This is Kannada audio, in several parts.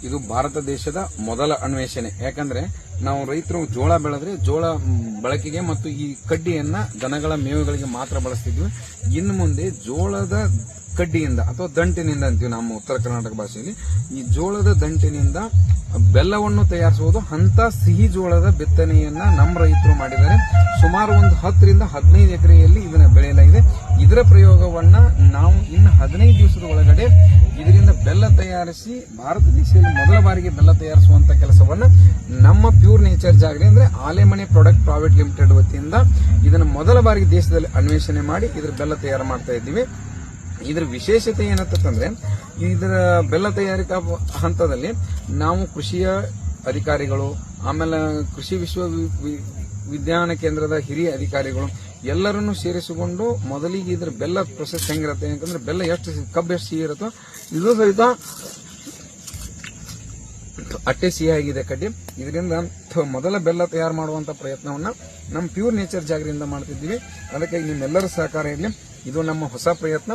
ಇದು ಭಾರತ ದೇಶದ ಮೊದಲ ಅನ್ವೇಷಣೆ. ಯಾಕಂದ್ರೆ ನಾವು ರೈತರು ಜೋಳ ಬೆಳೆದ್ರೆ ಜೋಳ ಬಳಕೆಗೆ ಮತ್ತು ಈ ಕಡ್ಡಿಯನ್ನ ದನಗಳ ಮೇವುಗಳಿಗೆ ಮಾತ್ರ ಬಳಸ್ತಿದ್ವಿ. ಇನ್ನು ಮುಂದೆ ಜೋಳದ ಕಡ್ಡಿಯಿಂದ ಅಥವಾ ದಂಟಿನಿಂದ ಅಂತೀವಿ ನಮ್ಮ ಉತ್ತರ ಕರ್ನಾಟಕ ಭಾಷೆಯಲ್ಲಿ, ಈ ಜೋಳದ ದಂಟಿನಿಂದ ಬೆಲ್ಲವನ್ನು ತಯಾರಿಸುವುದು ಅಂತ ಸಿಹಿ ಜೋಳದ ಬಿತ್ತನೆಯನ್ನ ನಮ್ಮ ರೈತರು ಮಾಡಿದ್ದಾರೆ. ಸುಮಾರು ಒಂದು 10 ರಿಂದ 15 ಎಕರೆಯಲ್ಲಿ ಇದನ್ನ ಬೆಳೆಯಲಾಗಿದೆ. ಇದರ ಪ್ರಯೋಗವನ್ನ ನಾವು ಇನ್ನು 15 ದಿವಸದ ಒಳಗಡೆ ಇದರಿಂದ ಬೆಲ್ಲ ತಯಾರಿಸಿ ಭಾರತ ದೇಶದಲ್ಲಿ ಮೊದಲ ಬಾರಿಗೆ ಬೆಲ್ಲ ತಯಾರಿಸುವಂತ ಕೆಲಸವನ್ನ ನಮ್ಮ ಪ್ಯೂರ್ ನೇಚರ್ ಜಾಗರಿ ಅಂದ್ರೆ ಆಲೆಮನೆ ಪ್ರಾಡಕ್ಟ್ ಪ್ರೈವೇಟ್ ಲಿಮಿಟೆಡ್ ವತಿಯಿಂದ ಇದನ್ನ ಮೊದಲ ಬಾರಿಗೆ ದೇಶದಲ್ಲಿ ಅನ್ವೇಷಣೆ ಮಾಡಿ ಇದರ ಬೆಲ್ಲ ತಯಾರು ಮಾಡ್ತಾ ಇದ್ದೀವಿ. ಇದರ ವಿಶೇಷತೆ ಏನಂತಂದ್ರೆ ಇದರ ಬೆಲ್ಲ ತಯಾರಿಕಾ ಹಂತದಲ್ಲಿ ನಾವು ಕೃಷಿಯ ಅಧಿಕಾರಿಗಳು, ಆಮೇಲೆ ಕೃಷಿ ವಿಜ್ಞಾನ ಕೇಂದ್ರದ ಹಿರಿಯ ಅಧಿಕಾರಿಗಳು ಎಲ್ಲರನ್ನು ಸೇರಿಸಿಕೊಂಡು ಮೊದಲಿಗೆ ಇದರ ಬೆಲ್ಲ ಪ್ರೊಸೆಸ್ ಹೆಂಗಿರುತ್ತೆ ಯಾಕಂದ್ರೆ ಬೆಲ್ಲ ಕಬ್ಬು ಎಷ್ಟು ಸಿಹಿ ಇರುತ್ತೋ ಇದು ಸಹಿತ ಅಟ್ಟೆ ಸಿಹಿಯಾಗಿದೆ ಕಡ್ಡಿ. ಇದರಿಂದ ಮೊದಲ ಬೆಲ್ಲ ತಯಾರು ಮಾಡುವಂತ ಪ್ರಯತ್ನವನ್ನ ನಮ್ಮ ಪ್ಯೂರ್ ನೇಚರ್ ಜಾಗರಿಂದ ಮಾಡ್ತಿದ್ದೀವಿ. ಅದಕ್ಕೆ ನಿಮ್ಮೆಲ್ಲರ ಸಹಕಾರ ಇರಲಿ. ಇದು ನಮ್ಮ ಹೊಸ ಪ್ರಯತ್ನ.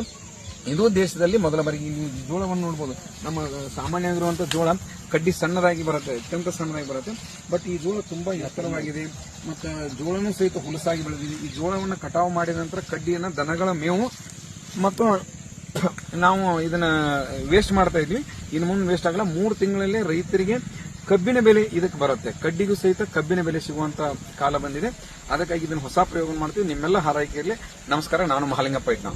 ಇದು ದೇಶದಲ್ಲಿ ಮೊದಲ ಬಾರಿಗೆ ಈ ಜೋಳವನ್ನು ನೋಡಬಹುದು. ನಮ್ಮ ಸಾಮಾನ್ಯವಾಗಿರುವಂತಹ ಜೋಳ ಕಡ್ಡಿ ಸಣ್ಣದಾಗಿ ಬರುತ್ತೆ, ಅತ್ಯಂತ ಸಣ್ಣದಾಗಿ ಬರುತ್ತೆ. ಬಟ್ ಈ ಜೋಳ ತುಂಬಾ ಎತ್ತರವಾಗಿದೆ ಮತ್ತು ಜೋಳನೂ ಸಹಿತ ಹುಲಸಾಗಿ ಬೆಳೆದಿದೆ. ಈ ಜೋಳವನ್ನು ಕಟಾವು ಮಾಡಿದ ನಂತರ ಕಡ್ಡಿಯನ್ನ ದನಗಳ ಮೇವು ಮತ್ತು ನಾವು ಇದನ್ನ ವೇಸ್ಟ್ ಮಾಡ್ತಾ ಇದ್ವಿ. ಇನ್ನು ಮುಂದೆ ವೇಸ್ಟ್ ಆಗಲ್ಲ. 3 ತಿಂಗಳಲ್ಲೇ ರೈತರಿಗೆ ಕಬ್ಬಿನ ಬೆಲೆ ಇದಕ್ಕೆ ಬರುತ್ತೆ. ಕಡ್ಡಿಗೂ ಸಹಿತ ಕಬ್ಬಿನ ಬೆಲೆ ಸಿಗುವಂತ ಕಾಲ ಬಂದಿದೆ. ಅದಕ್ಕಾಗಿ ಇದನ್ನು ಹೊಸ ಪ್ರಯೋಗ ಮಾಡ್ತೀವಿ. ನಿಮ್ಮೆಲ್ಲ ಹಾರೈಕೆ ಇರಲಿ. ನಮಸ್ಕಾರ. ನಾನು ಮಹಾಲಿಂಗಪ್ಪ ಇಟ್ಟ.